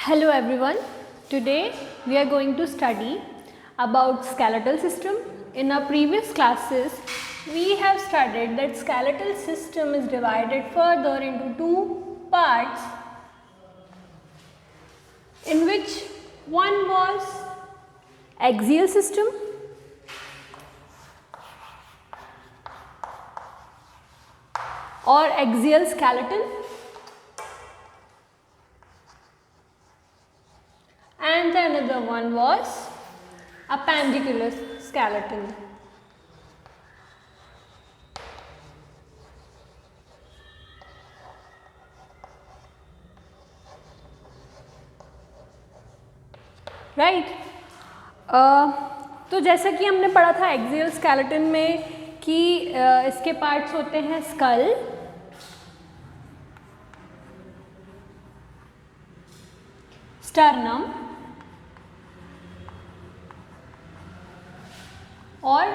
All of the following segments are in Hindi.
Hello everyone, today we are going to study about skeletal system. In our previous classes, we have studied that skeletal system is divided further into two parts, in which one was axial system or axial skeleton, and the another one was appendicular skeleton. Right तो जैसा कि हमने पढ़ा था एक्सियल स्केलेटन में कि इसके पार्ट्स होते हैं स्कल, स्टर्नम और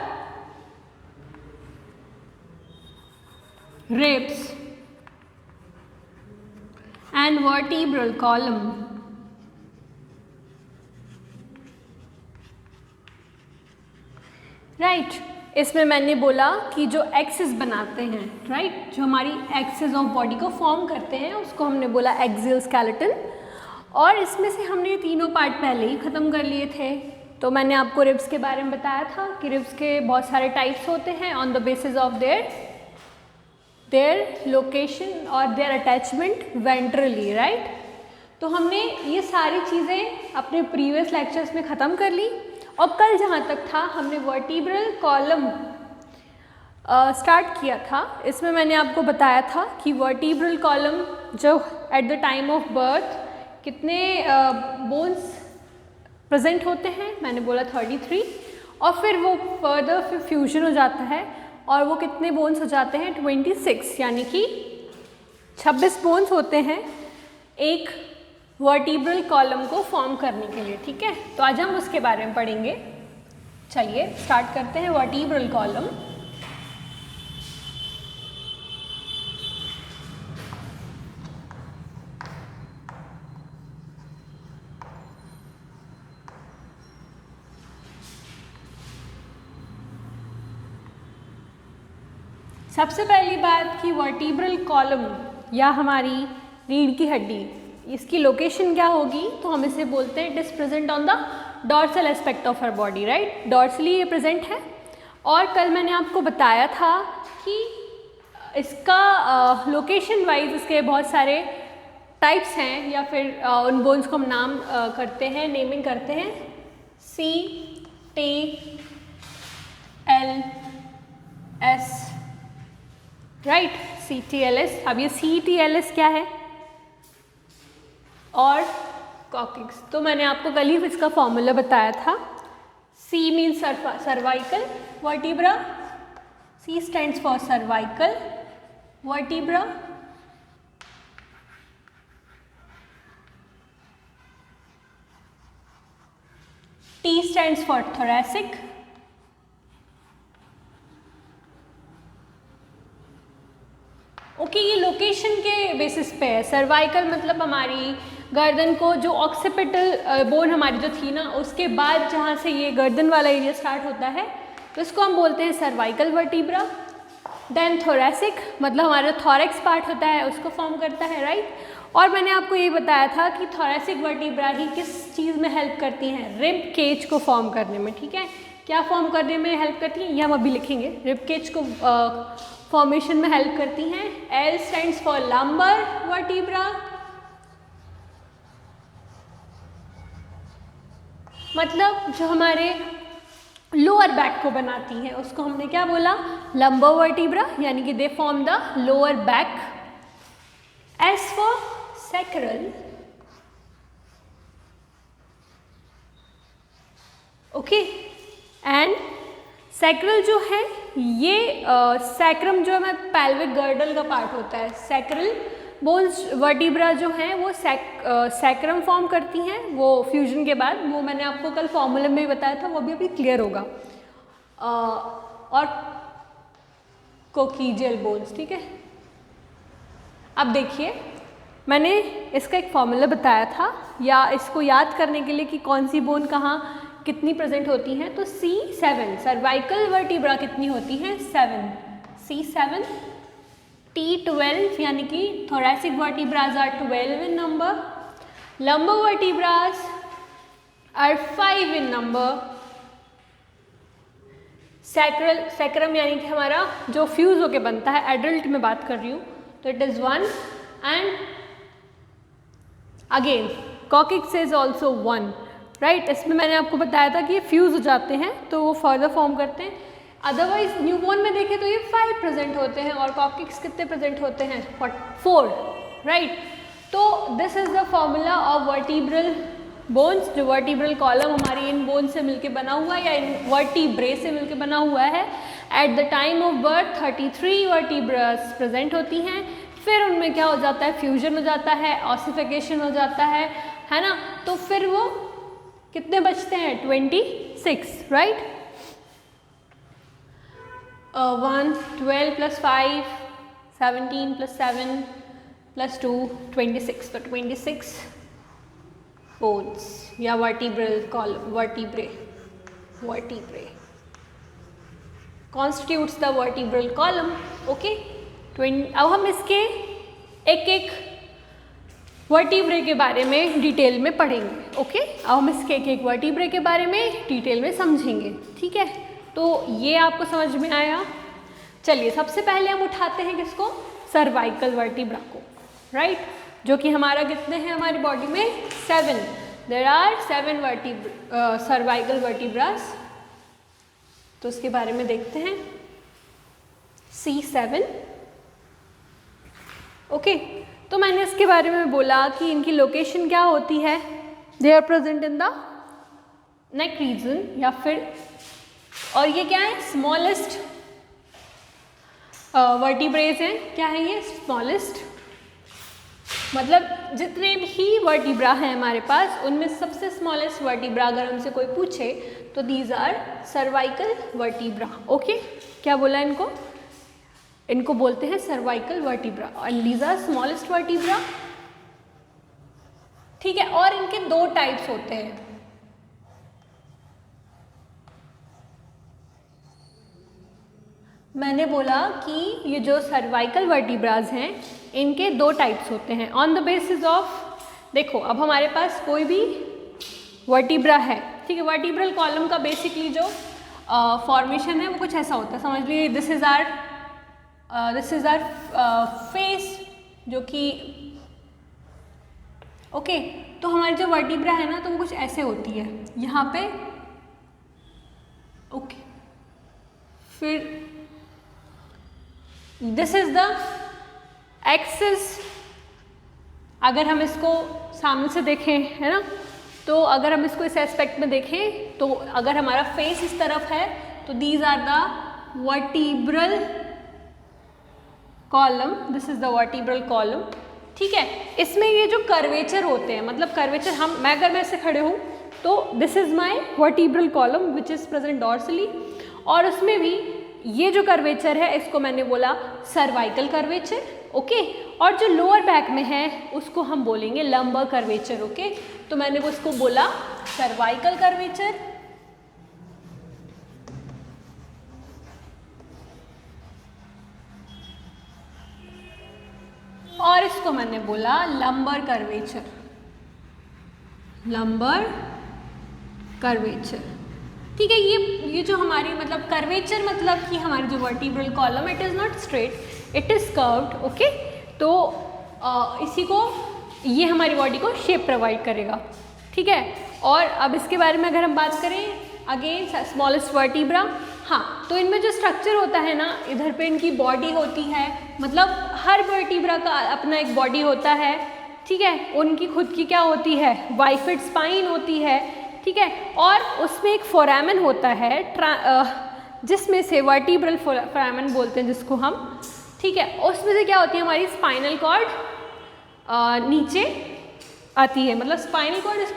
ribs and vertebral column. Right इसमें मैंने बोला कि जो एक्सिस बनाते हैं, राइट जो हमारी एक्सिस ऑफ बॉडी को फॉर्म करते हैं उसको हमने बोला एक्सियल स्केलेटन. और इसमें से हमने ये तीनों पार्ट पहले ही ख़त्म कर लिए थे. तो मैंने आपको रिब्स के बारे में बताया था कि रिब्स के बहुत सारे टाइप्स होते हैं on the basis of their location और देयर अटैचमेंट वेंट्रली. राइट तो हमने ये सारी चीज़ें अपने प्रीवियस लेक्चर्स में ख़त्म कर ली. और कल जहाँ तक था हमने वर्टिब्रल कॉलम स्टार्ट किया था. इसमें मैंने आपको बताया था कि वर्टिब्रल कॉलम जो eight the time of birth कितने बोन्स प्रेजेंट होते हैं, मैंने बोला 33, और फिर वो फर्दर फिर फ्यूजन हो जाता है और वो कितने बोन्स हो जाते हैं 26, यानी कि 26 बोन्स होते हैं एक वर्टिब्रल कॉलम को फॉर्म करने के लिए. ठीक है, तो आज हम उसके बारे में पढ़ेंगे. चलिए स्टार्ट करते हैं वर्टिब्रल कॉलम. सबसे पहली बात कि वर्टिब्रल कॉलम या हमारी रीढ़ की हड्डी, इसकी लोकेशन क्या होगी, तो हम इसे बोलते हैं it is present on the dorsal aspect of our body. Right dorsally ये प्रेजेंट है. और कल मैंने आपको बताया था कि इसका लोकेशन वाइज इसके बहुत सारे टाइप्स हैं, या फिर उन बोन्स को हम नाम करते हैं, नेमिंग करते हैं CTLS. Right CTLS. अब ये CTLS क्या है और कॉकिक्स, तो मैंने आपको कल ही इसका फॉर्मूला बताया था. C means cervical vertebra, C stands for cervical vertebra. T stands for thoracic. Okay, ये लोकेशन के बेसिस पे है. सर्वाइकल मतलब हमारी गर्दन को जो ऑक्सीपिटल बोन हमारी जो थी ना, उसके बाद जहाँ से ये गर्दन वाला एरिया स्टार्ट होता है तो इसको हम बोलते हैं सर्वाइकल वर्टिब्रा. देन थोरेसिक मतलब हमारा थॉरेक्स पार्ट होता है उसको फॉर्म करता है. राइट और मैंने आपको ये बताया था कि थोरेसिक वर्टिब्रा ही किस चीज़ में हेल्प करती हैं, रिब केज को फॉर्म करने में. ठीक है, क्या फॉर्म करने में हेल्प करती हैं ये हम अभी लिखेंगे. रिब केज को फॉर्मेशन में हेल्प करती हैं. L stands for lumbar vertebra, मतलब जो हमारे लोअर बैक को बनाती हैं उसको हमने क्या बोला, लंबर वर्टिब्रा, यानी कि they form the lower back. S for sacral. Okay, and sacral जो है ये सैक्रम जो है पैल्विक गर्डल का पार्ट होता है. सैक्रल बोन्स वर्टिब्रा जो हैं वो सैक्रम फॉर्म करती हैं वो फ्यूजन के बाद. वो मैंने आपको कल फॉर्मूला में भी बताया था, वो भी अभी क्लियर होगा. और कोकीजियल बोन्स. ठीक है, अब देखिए मैंने इसका एक फॉर्मूला बताया था, या इसको याद करने के लिए कि कौन सी बोन कहाँ कितनी प्रेजेंट होती हैं, तो C7 सर्वाइकल वर्टिब्रा कितनी होती हैं 7, C7, T12 यानी कि thoracic vertebrae are 12 in number, lumbar vertebrae are 5 in number, sacrum यानी कि हमारा जो फ्यूज होके बनता है, एडल्ट में बात कर रही हूँ, तो it is 1, and again coccyx is also 1, right. इसमें मैंने आपको बताया था कि ये फ्यूज हो जाते हैं तो वो फर्दर फॉर्म करते हैं। अदरवाइज न्यूबॉर्न में देखें तो ये 5 प्रेजेंट होते हैं और कॉकिक्स कितने प्रेजेंट होते हैं 4, राइट। तो this is the formula of vertebral bones. जो वर्टिब्रल कॉलम हमारी इन बोन से मिलके बना हुआ है या इन वर्टिब्रे से मिलके बना हुआ है। Eight the time of birth 33 vertebras present होती हैं, फिर उनमें क्या हो जाता है, फ्यूजन हो जाता है, ऑसिफिकेशन हो जाता है ना। तो फिर वो कितने बचते हैं 26, राइट। 1 12 + 5 17 + 7 + 2 26, तो 26 बोन्स या vertebral column vertebrae constitutes the vertebral column, okay. अब हम इसके एक एक वर्टिब्रे के बारे में डिटेल में पढ़ेंगे, ओके। अब हम इसके एक एक वर्टिब्रे के बारे में डिटेल में समझेंगे, ठीक है। तो ये आपको समझ में आया। चलिए सबसे पहले हम उठाते हैं किसको, सर्वाइकल वर्टिब्रा को, राइट, जो कि हमारा कितने हैं हमारी बॉडी में 7, देयर आर 7 सर्वाइकल वर्टिब्रास। तो उसके बारे में देखते हैं, C7, ओके। तो मैंने इसके बारे में बोला कि इनकी लोकेशन क्या होती है, they are present in the neck region, या फिर और ये क्या है स्मॉलेस्ट वर्टिब्रेज हैं। क्या है ये स्मॉलेस्ट, मतलब जितने भी वर्टिब्रा हैं हमारे पास उनमें सबसे स्मॉलेस्ट वर्टिब्रा अगर हमसे कोई पूछे तो these are cervical vertebra, okay. क्या बोला इनको, इनको बोलते हैं cervical vertebra and these are smallest vertebra, ठीक है। और इनके 2 टाइप्स होते हैं, मैंने बोला कि ये जो सर्वाइकल वर्टिब्राज हैं इनके 2 टाइप्स होते हैं ऑन द बेसिस ऑफ, देखो अब हमारे पास कोई भी वर्टिब्रा है, ठीक है। वर्टिब्रल कॉलम का बेसिकली जो फॉर्मेशन है वो कुछ ऐसा होता है, समझ लीजिए दिस इज आर फेस, जो कि ओके। तो हमारी जो वर्टिब्रा है ना तो वो कुछ ऐसे होती है यहाँ पे, ओके। फिर दिस इज द एक्सिस, अगर हम इसको सामने से देखें, है ना, तो अगर हम इसको इस एस्पेक्ट में देखें तो अगर हमारा फेस इस तरफ है तो these are the vertebral column, this is the vertebral column, ठीक है। इसमें ये जो कर्वेचर होते हैं, मतलब कर्वेचर अगर मैं ऐसे खड़े हूँ तो this is my vertebral column which is present dorsally, और उसमें भी ये जो कर्वेचर है इसको मैंने बोला सर्वाइकल कर्वेचर, ओके। और जो लोअर बैक में है उसको हम बोलेंगे लंबर कर्वेचर, ओके। तो मैंने वो उसको बोला सर्वाइकल कर्वेचर, और इसको मैंने बोला लंबर कर्वेचर, लंबर कर्वेचर, ठीक है। ये जो हमारी मतलब कर्वेचर मतलब कि हमारी जो vertebral column it is not straight, it is curved, okay. तो इसी को ये हमारी बॉडी को शेप प्रोवाइड करेगा, ठीक है। और अब इसके बारे में अगर हम बात करें अगेन स्मॉलेस्ट वर्टिब्रा, हाँ, तो इनमें जो स्ट्रक्चर होता है ना, इधर पे इनकी बॉडी होती है, मतलब हर वर्टिब्रा का अपना एक बॉडी होता है, ठीक है। उनकी खुद की क्या होती है, बाइफिड स्पाइन होती है, ठीक है। और उसमें एक फोरामेन होता है जिसमें से वर्टिब्रल फोरामेन बोलते हैं जिसको हम, ठीक है। उसमें से क्या होती है हमारी स्पाइनल कॉर्ड नीचे आती है, मतलब स्पाइनल कॉर्ड इस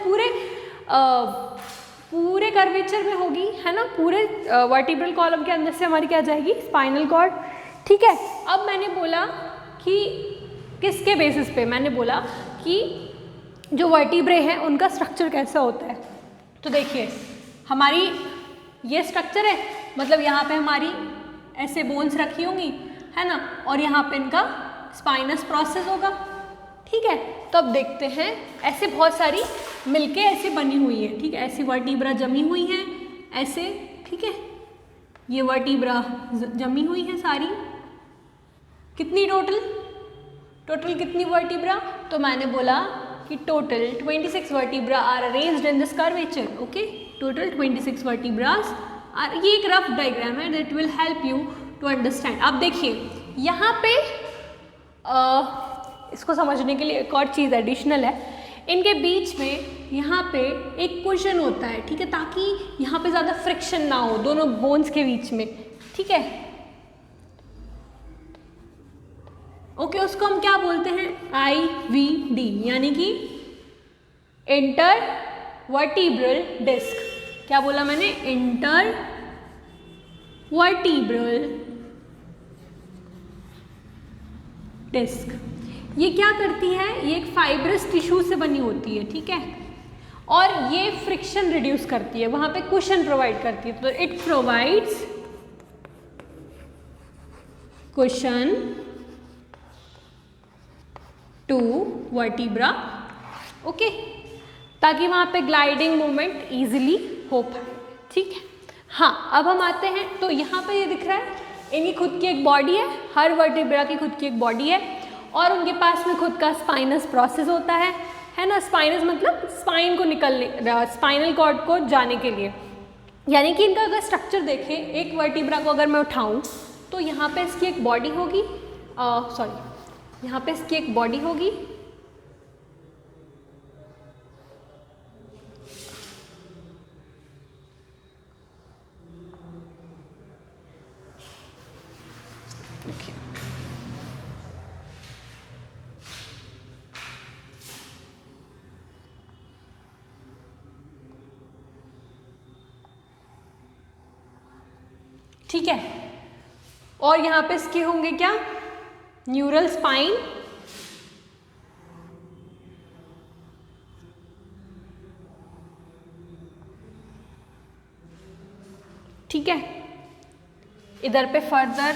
पूरे कर्वेचर में होगी, है ना, पूरे वर्टिब्रल कॉलम के अंदर से हमारी क्या जाएगी स्पाइनल कॉर्ड, ठीक है। अब मैंने बोला कि किसके बेसिस पे? मैंने बोला कि जो वर्टिब्रे हैं उनका स्ट्रक्चर कैसा होता है। तो देखिए हमारी ये स्ट्रक्चर है, मतलब यहाँ पे हमारी ऐसे बोन्स रखी होंगी, है ना, और यहाँ पे इनका स्पाइनस प्रोसेस होगा, ठीक है। तो अब देखते हैं, ऐसे बहुत सारी मिलके ऐसे बनी हुई है, ठीक है, ऐसी वर्टिब्रा जमी हुई है ऐसे, ठीक है, ये वर्टिब्रा जमी हुई है सारी। कितनी टोटल कितनी वर्टिब्रा? तो मैंने बोला कि total 26 vertebra are arranged in this curvature, okay, total 26 vertebras are. ये एक रफ डायग्राम है that will help you to understand. अब देखिए यहाँ पे इसको समझने के लिए एक और चीज़ एडिशनल है, इनके बीच में यहाँ पे एक कुशन होता है, ठीक है, ताकि यहाँ पे ज़्यादा फ्रिक्शन ना हो दोनों बोन्स के बीच में, ठीक है, ओके। उसको हम क्या बोलते हैं? IVD, यानी कि इंटर वर्टिब्रल डिस्क। क्या बोला मैंने? Intervertebral disc. ये क्या करती है? ये एक फाइब्रस टिश्यू से बनी होती है, ठीक है, और ये फ्रिक्शन रिड्यूस करती है, वहाँ पे कुशन प्रोवाइड करती है। तो it provides cushion to vertebra, okay, ताकि वहाँ पे ग्लाइडिंग मूवमेंट इजीली हो पाए, ठीक है। हाँ, अब हम आते हैं, तो यहाँ पे ये दिख रहा है इनकी खुद की एक बॉडी है, हर वर्टिब्रा की खुद की एक बॉडी है, और उनके पास में खुद का स्पाइनस प्रोसेस होता है ना। स्पाइनस मतलब स्पाइन को निकलने, स्पाइनल कॉर्ड को जाने के लिए, यानी कि इनका अगर स्ट्रक्चर देखें, एक वर्टिब्रा को अगर मैं उठाऊं तो यहाँ पे इसकी एक बॉडी होगी, यहाँ पे इसकी एक बॉडी होगी, ठीक है, और यहाँ पे इसके होंगे क्या? न्यूरल स्पाइन, ठीक है, इधर पे फर्दर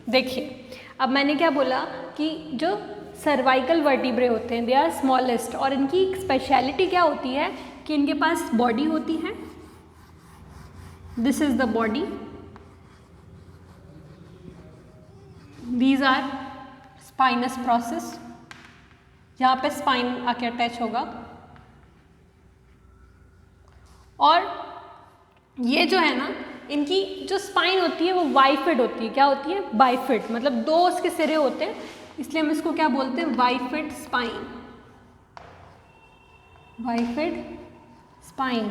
देखिए, अब मैंने क्या बोला कि जो सर्वाइकल वर्टिब्रे होते हैं दे आर स्मॉलेस्ट, और इनकी स्पेशलिटी क्या होती है कि इनके पास बॉडी होती है, this is the body, these are spinous process, यहाँ पे स्पाइन आके अटैच होगा, और ये जो है ना, इनकी जो स्पाइन होती है वो बाइफिड होती है। क्या होती है? बाइफिड, मतलब दो उसके सिरे होते हैं, इसलिए हम इसको क्या बोलते हैं? Bifid spine, bifid spine,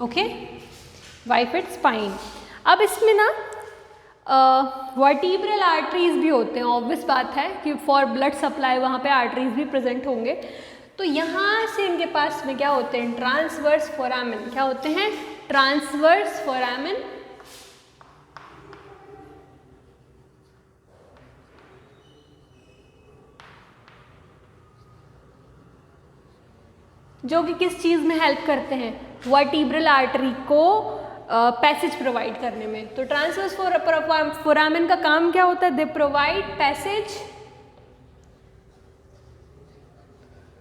okay, bifid spine. अब इसमें ना वर्टिब्रल आर्टरीज भी होते हैं, ऑब्वियस बात है कि फॉर ब्लड सप्लाई वहाँ पे आर्टरीज भी प्रेजेंट होंगे। तो यहाँ से इनके पास में क्या होते हैं? Transverse foramen. क्या होते हैं? ट्रांसवर्स फोरामेन, जो कि किस चीज़ में हेल्प करते हैं? वर्टिब्रल आर्टरी को पैसेज प्रोवाइड करने में। तो ट्रांसवर्स फोरामेन का काम क्या होता है? They provide passage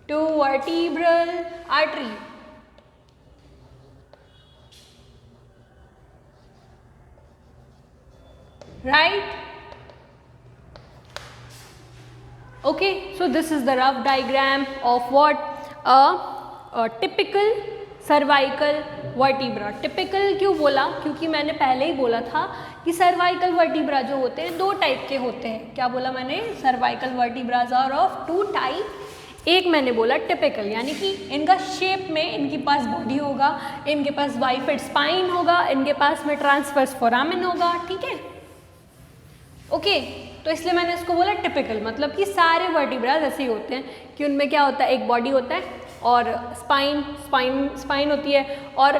to vertebral artery, right? Okay, so this is the rough diagram of what a typical cervical vertebra. Typical क्यों बोला? क्योंकि मैंने पहले ही बोला था कि सर्वाइकल वर्टिब्रा जो होते हैं दो टाइप के होते हैं। क्या बोला मैंने? Cervical vertebrae are of two type. एक मैंने बोला टिपिकल, यानी कि इनका शेप में इनके पास बॉडी होगा, इनके पास बाइफिड स्पाइन होगा, इनके पास में ट्रांसवर्स फोरामेन होगा, ठीक है। ओके तो इसलिए मैंने इसको बोला टिपिकल, मतलब कि सारे वर्टिब्रास ऐसे ही होते हैं कि उनमें क्या होता है, एक बॉडी होता है और स्पाइन होती है और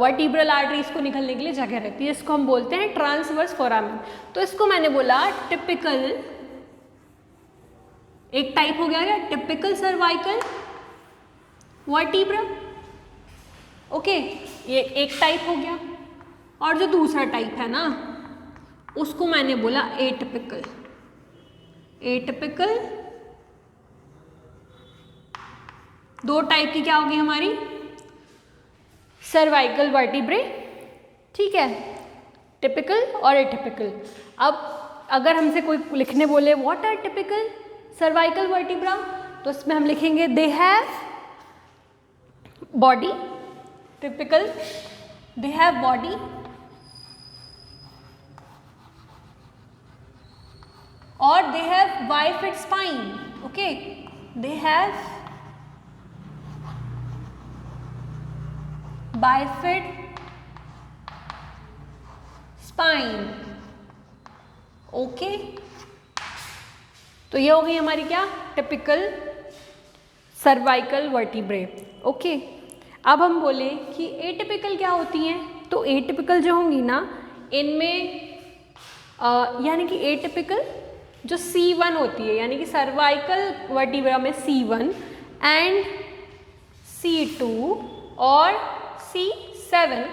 वर्टिब्रल आर्टरीज को निकलने के लिए जगह रहती है, इसको हम बोलते हैं ट्रांसवर्स फोरामेन। तो इसको मैंने बोला टिपिकल, एक टाइप हो गया क्या, टिपिकल सर्वाइकल वर्टिब्रा। ओके ये एक टाइप हो गया, और जो दूसरा टाइप है ना उसको मैंने बोला एटिपिकल। एटिपिकल दो टाइप की क्या होगी हमारी सर्वाइकल वर्टिब्रे, ठीक है, टिपिकल और एटिपिकल। अब अगर हमसे कोई लिखने बोले what are typical cervical vertebra, तो इसमें हम लिखेंगे they have body, typical they have body और they have bifid spine, okay, they have bifid spine, okay। तो ये हो गई हमारी क्या टिपिकल सर्वाइकल वर्टिब्रे, ओके। अब हम बोले कि एटिपिकल क्या होती हैं, तो एटिपिकल जो होंगी ना इनमें यानी कि एटिपिकल जो C1 होती है, यानी कि सर्वाइकल वर्टिब्रा में C1 एंड C2 और C7,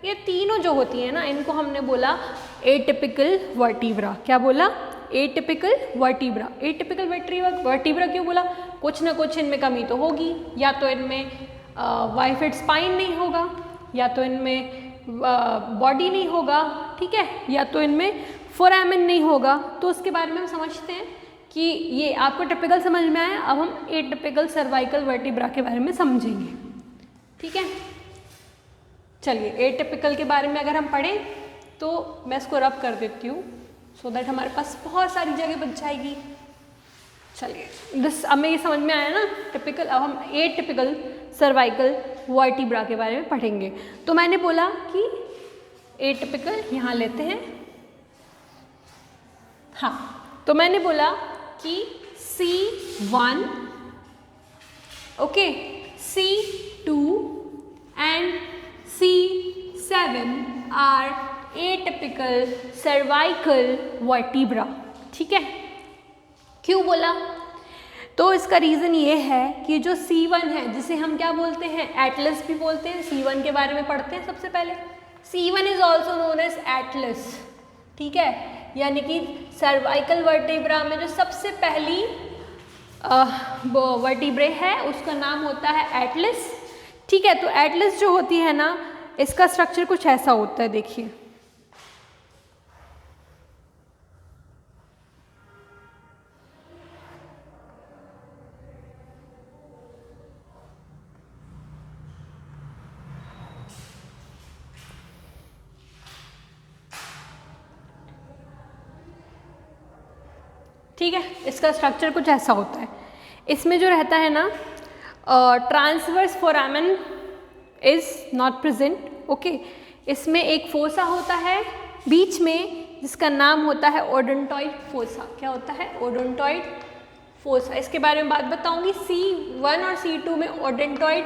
ये तीनों जो होती हैं ना इनको हमने बोला एटिपिकल वर्टिब्रा। क्या बोला, एटिपिकल वर्टिब्रा। एटिपिकल वर्टिब्रा क्यों बोला, कुछ ना कुछ इनमें कमी तो होगी, या तो इनमें बाइफिड स्पाइन नहीं होगा, या तो इनमें बॉडी नहीं होगा, ठीक है, या तो इनमें फोरामेन नहीं होगा। तो उसके बारे में हम समझते हैं कि ये आपको टिपिकल समझ में आया। अब हम एटिपिकल सर्वाइकल वर्टिब्रा के बारे में समझेंगे, ठीक है। चलिए एटिपिकल के बारे में अगर हम पढ़ें तो मैं इसको रब कर देती हूँ सो दैट हमारे पास बहुत सारी जगह बच जाएगी। चलिए अब में ये समझ में आया ना टिपिकल। अब हम एटिपिकल सर्वाइकल वर्टिब्रा के बारे में पढ़ेंगे। तो मैंने बोला कि एटिपिकल यहाँ लेते हैं, हाँ, तो मैंने बोला कि C1, okay, C2 and C7 are atypical cervical vertebra, ठीक है। क्यों बोला, तो इसका रीज़न ये है कि जो C1 है जिसे हम क्या बोलते हैं, एटलस भी बोलते हैं। C1 के बारे में पढ़ते हैं सबसे पहले। C1 is also known as atlas, ठीक है, यानी कि सर्वाइकल वर्टिब्रा में जो सबसे पहली वर्टिब्रे है उसका नाम होता है एटलस, ठीक है। तो एटलस जो होती है ना इसका स्ट्रक्चर कुछ ऐसा होता है, देखिए, ठीक है, इसका स्ट्रक्चर कुछ ऐसा होता है। इसमें जो रहता है ना transverse foramen is not present, okay. इसमें एक फोसा होता है बीच में जिसका नाम होता है ओडोंटॉइड फोसा। क्या होता है, ओडोंटॉइड फोसा। इसके बारे में बात बताऊंगी। C1 और C2 में ओडोंटॉइड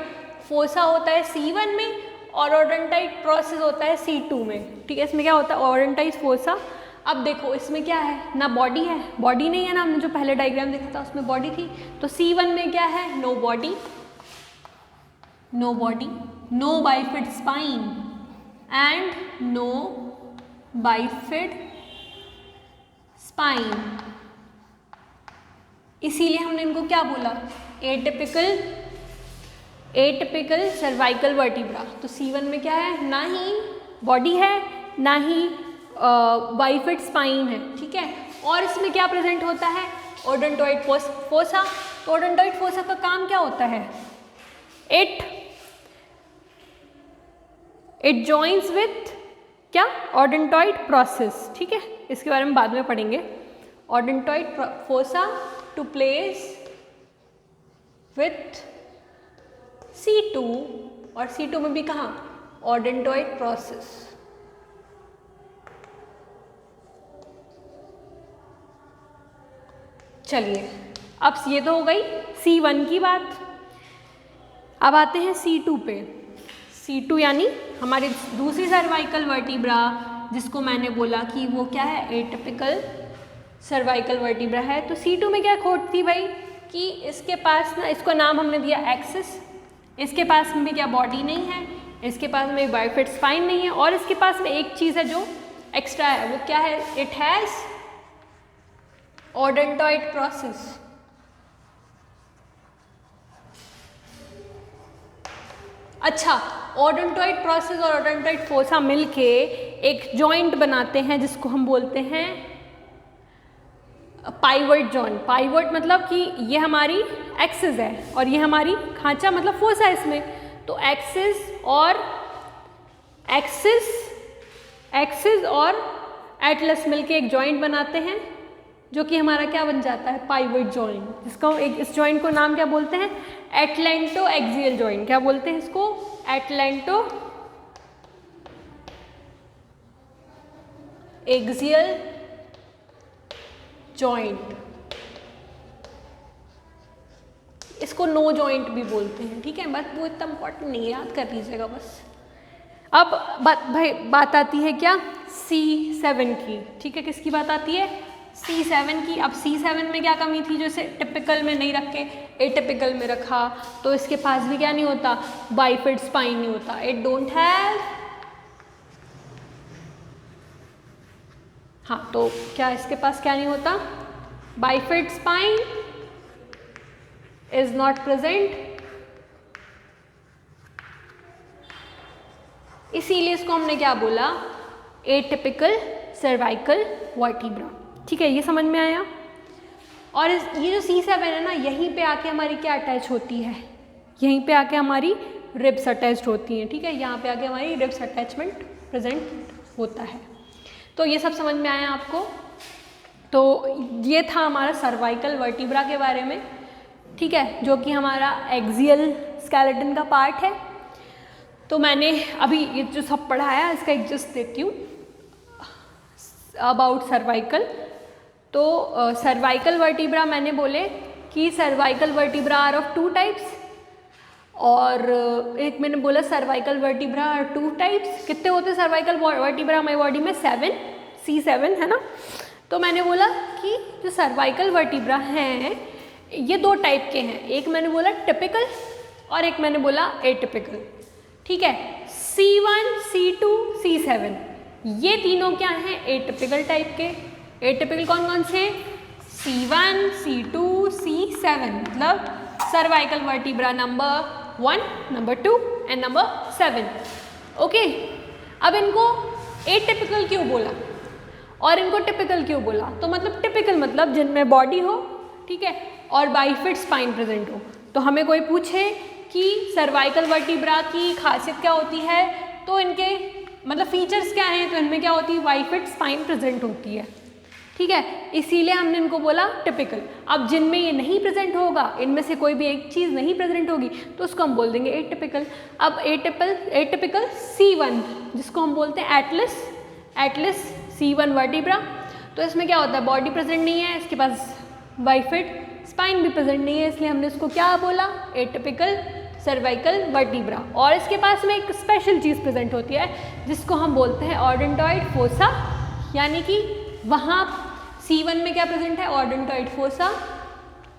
फोसा होता है C1 में और ओडोंटॉइड प्रोसेस होता है C2 में, ठीक है। इसमें क्या होता है, ओडोंटॉइड फोसा। अब देखो इसमें क्या है ना, बॉडी है, बॉडी नहीं है ना, हमने जो पहले डायग्राम देखा था उसमें बॉडी थी। तो C1 में क्या है, no body, no body, no bifid spine and no bifid spine, इसीलिए हमने इनको क्या बोला, एटिपिकल, एटिपिकल सर्वाइकल वर्टिब्रा। तो C1 में क्या है, ना ही बॉडी है ना ही बाइफिड स्पाइन है, ठीक है। और इसमें क्या प्रेजेंट होता है, ओडोंटॉइड फोसा। तो ओडोंटॉइड फोसा का काम क्या होता है, इट जॉइंस विथ क्या, ओडोंटॉइड प्रोसेस, ठीक है। इसके बारे में बाद में पढ़ेंगे। Odontoid fossa to place with C2 और C2 में भी कहाँ, ओडोंटॉइड प्रोसेस, चलिए अब ये तो हो गई C1 की बात। अब आते हैं C2 पे। C2 यानी हमारी दूसरी सर्वाइकल वर्टिब्रा, जिसको मैंने बोला कि वो क्या है, एटिपिकल सर्वाइकल वर्टिब्रा है। तो C2 में क्या खोट थी भाई कि इसके पास ना, इसको नाम हमने दिया एक्सिस, इसके पास में भी क्या बॉडी नहीं है, इसके पास में बाइफिड स्पाइन नहीं है, और इसके पास में एक चीज़ है जो एक्स्ट्रा है, वो क्या है, इट हैज़ ओडेंटॉइड प्रोसेस। अच्छा, ओडेंटॉइड प्रोसेस और ओडेंटॉइड फोसा मिलके एक जॉइंट बनाते हैं जिसको हम बोलते हैं पाइवट जॉइंट। पाइवट मतलब कि ये हमारी एक्सिस है और ये हमारी खांचा मतलब फोसा है इसमें। तो एक्सिस और एटलस मिलके एक जॉइंट बनाते हैं जो कि हमारा क्या बन जाता है, पाइवट जॉइंट, जिसका इस जॉइंट को नाम क्या बोलते हैं, एटलेंटो एक्सियल जॉइंट। क्या बोलते हैं इसको, एटलेंटो एक्सियल जॉइंट। इसको नो जॉइंट भी बोलते हैं, ठीक है, बस वो इतना इंपॉर्टेंट नहीं है, याद कर लीजिएगा बस। अब बात आती है क्या, C7 की, ठीक है, किसकी बात आती है, C7 की। अब C7 में क्या कमी थी, जो इसे टिपिकल में नहीं रख के एटिपिकल में रखा, तो इसके पास भी क्या नहीं होता, बाइफिड स्पाइन नहीं होता, इट डोंट हैव। हाँ, तो क्या इसके पास क्या नहीं होता, bifid spine is not present, इसीलिए इसको हमने क्या बोला, एटिपिकल सर्वाइकल वर्टिब्रा। ठीक है, ये समझ में आया। और ये जो C7 है ना, यहीं पे आके हमारी क्या अटैच होती है, यहीं पे आके हमारी रिब्स अटैच्ड होती हैं, ठीक है, यहाँ पे आके हमारी रिब्स अटैचमेंट प्रेजेंट होता है। तो ये सब समझ में आया आपको। तो ये था हमारा सर्वाइकल वर्टिब्रा के बारे में, ठीक है, जो कि हमारा एक्सियल स्केलेटन का पार्ट है। तो मैंने अभी ये जो सब पढ़ाया इसका एक जस्ट देती हूँ अबाउट सर्वाइकल। तो सर्वाइकल वर्टिब्रा मैंने बोले कि cervical vertebra are of 2 types, और एक मैंने बोला सर्वाइकल वर्टिब्रा आर 2 टाइप्स। कितने होते हैं सर्वाइकल वर्टिब्रा हमारी बॉडी में, 7, C7 है ना। तो मैंने बोला कि जो सर्वाइकल वर्टिब्रा हैं ये 2 टाइप के हैं, एक मैंने बोला टिपिकल और एक मैंने बोला एटिपिकल, ठीक है। C1, C2, C7 ये तीनों क्या हैं, एटिपिकल टाइप के। एटिपिकल कौन कौन से, C1, C2, C7, मतलब cervical vertebra number 1, number 2 and number 7। Okay, अब इनको एटिपिकल क्यों बोला और इनको टिपिकल क्यों बोला, तो मतलब टिपिकल मतलब जिनमें बॉडी हो, ठीक है, और बाइफिड स्पाइन प्रेजेंट हो। तो हमें कोई पूछे कि सर्वाइकल वर्टिब्रा की खासियत क्या होती है, तो इनके मतलब फीचर्स क्या हैं, तो इनमें क्या होती है, बाइफिड स्पाइन प्रेजेंट होती है, ठीक है, इसीलिए हमने इनको बोला टिपिकल। अब जिनमें ये नहीं प्रेजेंट होगा, इनमें से कोई भी एक चीज़ नहीं प्रेजेंट होगी, तो उसको हम बोल देंगे एटिपिकल। अब एटिपिकल C1 जिसको हम बोलते हैं एटलस C1 वर्टिब्रा, तो इसमें क्या होता है, बॉडी प्रेजेंट नहीं है, इसके पास बाइफिड स्पाइन भी प्रेजेंट नहीं है, इसलिए हमने इसको क्या बोला, एटिपिकल सर्वाइकल वर्टिब्रा। और इसके पास में एक स्पेशल चीज़ प्रेजेंट होती है जिसको हम बोलते हैं ओडेंटॉइड फोसा, यानी कि वहाँ C1 में क्या प्रेजेंट है, ओडेंटॉइड फोसा।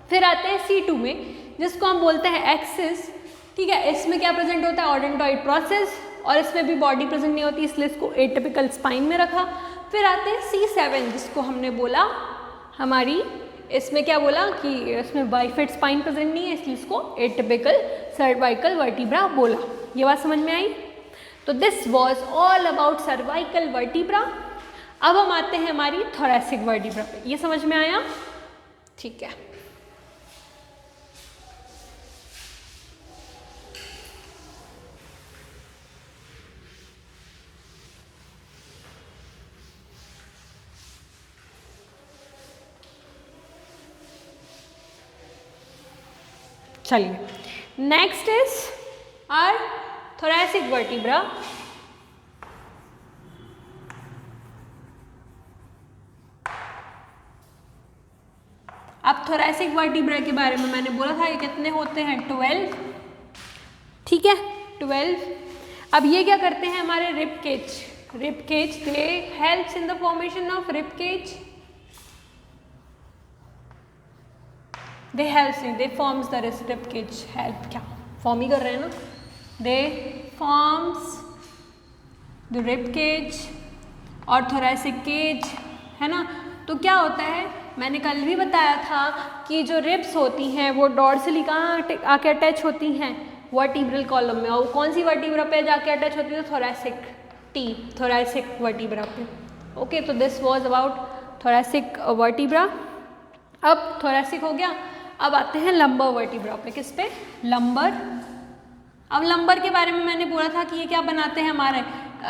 फिर आते हैं C2 में जिसको हम बोलते हैं एक्सिस, ठीक है, इसमें क्या प्रेजेंट होता है, ओडेंटॉइड प्रोसेस, और इसमें भी बॉडी प्रेजेंट नहीं होती, इसलिए इसको एटिपिकल स्पाइन में रखा। फिर आते हैं C7 जिसको हमने बोला हमारी, इसमें क्या बोला कि इसमें बाइफिड स्पाइन प्रेजेंट नहीं है, इसलिए इसको एटिपिकल सर्वाइकल वर्टिब्रा बोला। ये बात समझ में आई। तो this was all about cervical vertebra. अब हम आते हैं हमारी थोरैसिक वर्टिब्रा पे। ये समझ में आया, ठीक है। चलिए, next is our thoracic vertebra. अब थोरैसिक वर्टिब्रा के बारे में मैंने बोला था ये कितने होते हैं 12, ठीक है 12। अब ये क्या करते हैं हमारे rib cage they helps in the formation of rib cage, they helps in they forms the rib cage, help क्या फॉर्म ही कर रहे हैं ना, they forms the rib cage और थोरैसिक केज, है ना। तो क्या होता है, मैंने कल भी बताया था कि जो रिब्स होती हैं वो डॉर्सली कहाँ आके अटैच होती हैं, वर्टिब्रल कॉलम में, और कौन सी वर्टिब्रा पे जाके अटैच होती है, थोरैसिक वर्टिब्रा पे। ओके, तो this was about thoracic vertebra. अब थोरैसिक हो गया, अब आते हैं लंबर वर्टिब्रा पे। किस पे, लंबर। अब लंबर के बारे में मैंने बोला था कि ये क्या बनाते हैं हमारे,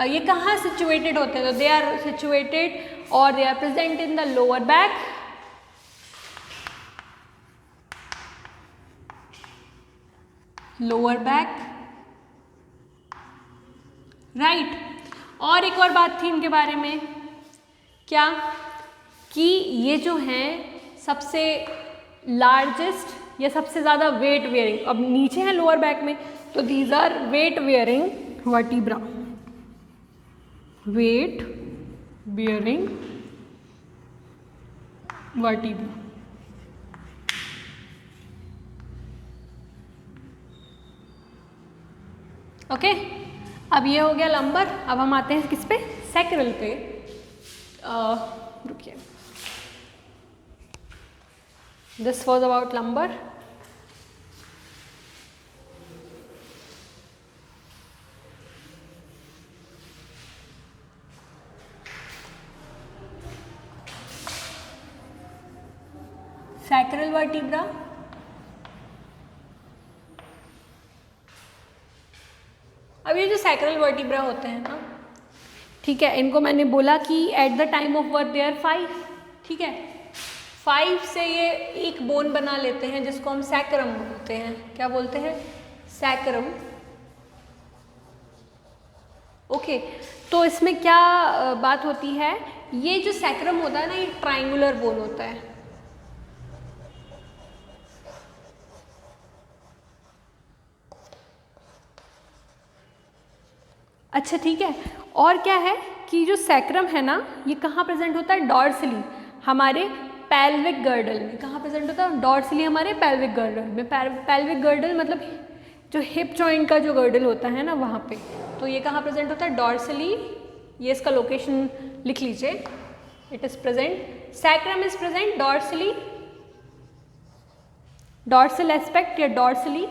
ये कहाँ सिचुएटेड होते हैं, तो दे आर सिचुएटेड और they are present in the lower back, lower back, right. और एक और बात थी इनके बारे में, क्या कि ये जो हैं सबसे लार्जेस्ट या सबसे ज़्यादा वेट वेयरिंग, अब नीचे हैं लोअर बैक में, तो these are weight bearing vertebra, weight bearing vertebra. Okay, अब ये हो गया लंबर। अब हम आते हैं किस पे, सैक्रल पे। रुकिए, this was about lumbar. Sacral vertebra, अब ये जो सैक्रल वर्टिब्रा होते हैं ना, ठीक है, इनको मैंने बोला कि at the time of birth they are 5, ठीक है, 5 से ये एक बोन बना लेते हैं जिसको हम सैक्रम बोलते हैं। क्या बोलते हैं, सैक्रम। ओके, तो इसमें क्या बात होती है, ये जो सैक्रम होता है ना, ये ट्राइंगुलर बोन होता है। अच्छा, ठीक है। और क्या है कि जो सैक्रम है ना, ये कहाँ प्रेजेंट होता है, डॉर्सली, हमारे पेल्विक गर्डल में। कहाँ प्रेजेंट होता है, डॉर्सली, हमारे पेल्विक गर्डल में। पेल्विक गर्डल मतलब जो हिप जॉइंट का जो गर्डल होता है ना, वहाँ पे। तो ये कहाँ प्रेजेंट होता है, डॉर्सली। ये इसका लोकेशन लिख लीजिए, it is present, sacrum is present dorsally, dorsal aspect या डॉर्सली,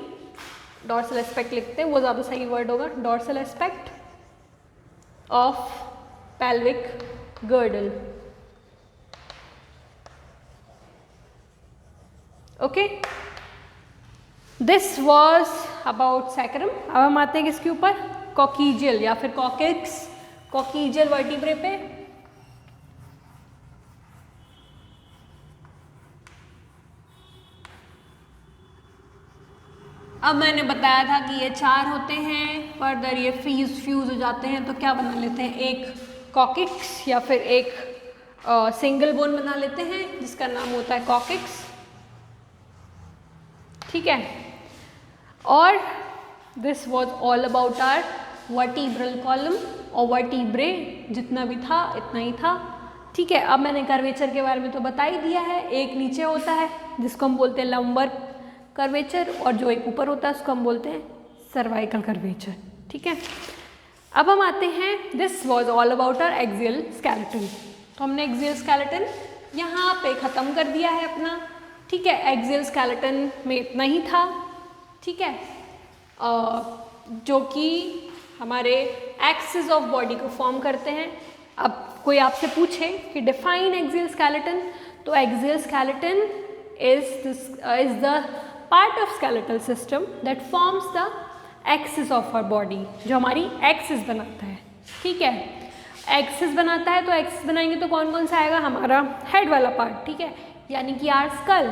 डॉर्सल एस्पेक्ट लिखते हैं, वो ज़्यादा सही वर्ड होगा, dorsal aspect of pelvic girdle. Okay, this was about sacrum. अब हम आते हैं किसके ऊपर, कॉकीजियल या फिर कॉकिक्स, कॉकीजियल वर्टिब्रे पे। अब मैंने बताया था कि ये 4 होते हैं, फर्दर ये फ्यूज हो जाते हैं, तो क्या बना लेते हैं, एक कॉकिक्स या फिर एक सिंगल बोन बना लेते हैं जिसका नाम होता है कॉकिक्स, ठीक है। और this was all about our vertebral column, और वर्टिब्रे जितना भी था इतना ही था, ठीक है। अब मैंने कर्वेचर के बारे में तो बता ही दिया है, एक नीचे होता है जिसको हम बोलते हैं लंबर कर्वेचर, और जो एक ऊपर होता है उसको हम बोलते हैं सर्वाइकल कर्वेचर, ठीक है। अब हम आते हैं, this was all about our axial skeleton. तो हमने एक्सियल स्केलेटन यहाँ पे ख़त्म कर दिया है अपना, ठीक है। एक्सियल स्केलेटन में इतना ही था, ठीक है, जो कि हमारे एक्सिस ऑफ बॉडी को फॉर्म करते हैं। अब कोई आपसे पूछे कि डिफाइन एक्सियल स्केलेटन, तो axial skeleton is the part of skeletal system that forms the axis of our body, जो हमारी एक्सिस बनाता है, ठीक है। एक्सिस बनाता है, तो एक्सिस बनाएंगे तो कौन कौन सा आएगा, हमारा हेड वाला पार्ट, ठीक है, यानी कि आर स्कल।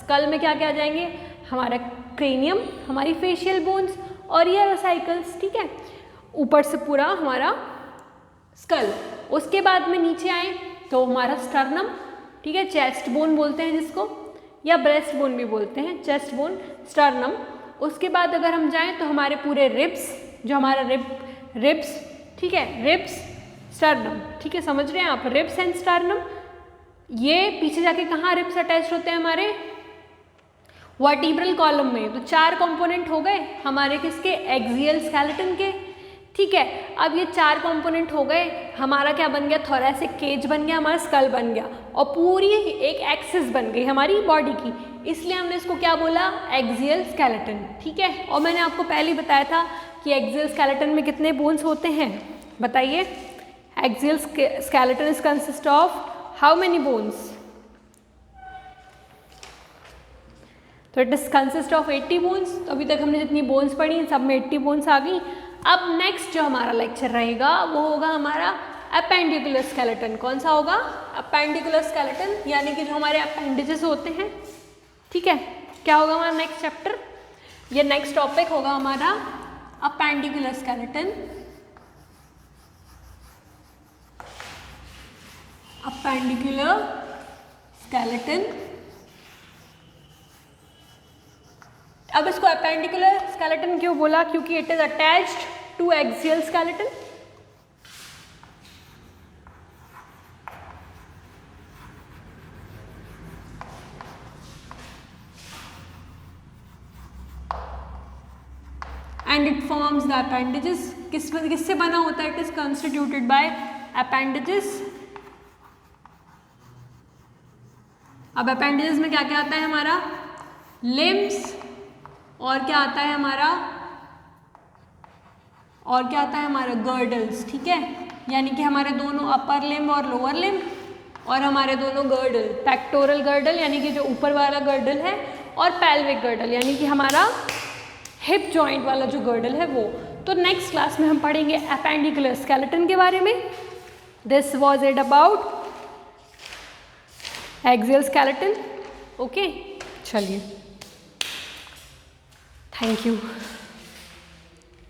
स्कल में क्या क्या आ जाएंगे, हमारा क्रेनियम, हमारी फेशियल बोन्स और ईयर साइकिल्स, ठीक है, ऊपर से पूरा हमारा स्कल। उसके बाद में नीचे आए तो हमारा स्टर्नम, ठीक है, चेस्ट बोन बोलते हैं जिसको, या ब्रेस्ट बोन भी बोलते हैं, चेस्ट बोन, स्टर्नम। उसके बाद अगर हम जाएं तो हमारे पूरे रिब्स, जो हमारा रिब्स, ठीक है, रिब्स, स्टर्नम, ठीक है, समझ रहे हैं आप, रिब्स एंड स्टर्नम। ये पीछे जाके कहाँ रिब्स अटैच होते हैं हमारे वर्टिब्रल कॉलम में। तो 4 कंपोनेंट हो गए हमारे किसके, एक्सियल स्केलेटन के, ठीक है। अब ये 4 कंपोनेंट हो गए, हमारा क्या बन गया, थोरैसिक केज बन गया, हमारा स्कल बन गया और पूरी एक एक्सिस बन गई हमारी बॉडी की, इसलिए हमने इसको क्या बोला, एक्सियल स्केलेटन, ठीक है। और मैंने आपको पहले ही बताया था कि एक्सियल स्केलेटन में कितने बोन्स होते हैं, बताइए। Axial skeleton is consist of how many bones, तो it is consist of 80 bones. तो अभी तक हमने जितनी बोन्स पढ़ी सब में 80 बोन्स आ गई। अब नेक्स्ट जो हमारा लेक्चर रहेगा वो होगा हमारा अपेंडिकुलर स्केलेटन। कौन सा होगा, अपेंडिकुलर स्केलेटन, यानी कि जो हमारे अपेंडिजेस होते हैं, ठीक है। क्या होगा हमारा नेक्स्ट चैप्टर, ये नेक्स्ट टॉपिक होगा हमारा अपेंडिकुलर स्केलेटन। अपेंडिकुलर स्केलेटन, अब इसको अपेंडिकुलर स्केलेटन क्यों बोला, क्योंकि it is attached to axial skeleton. And it forms the appendages. किससे बना होता है, it is constituted by appendages. अब अपेंडेजेस में क्या क्या आता है हमारा, लिम्स, और क्या आता है हमारा, और क्या आता है हमारा, गर्डल्स, ठीक है। यानी कि हमारे दोनों अपर लिम्ब और लोअर लिम्ब, और हमारे दोनों गर्डल, पेक्टोरल गर्डल यानी कि जो ऊपर वाला गर्डल है, और पेल्विक गर्डल यानी कि हमारा हिप जॉइंट वाला जो गर्डल है वो। तो नेक्स्ट क्लास में हम पढ़ेंगे अपेंडिकुलर स्केलेटन के बारे में। This was it about axial skeleton, okay. चलिए, थैंक यू।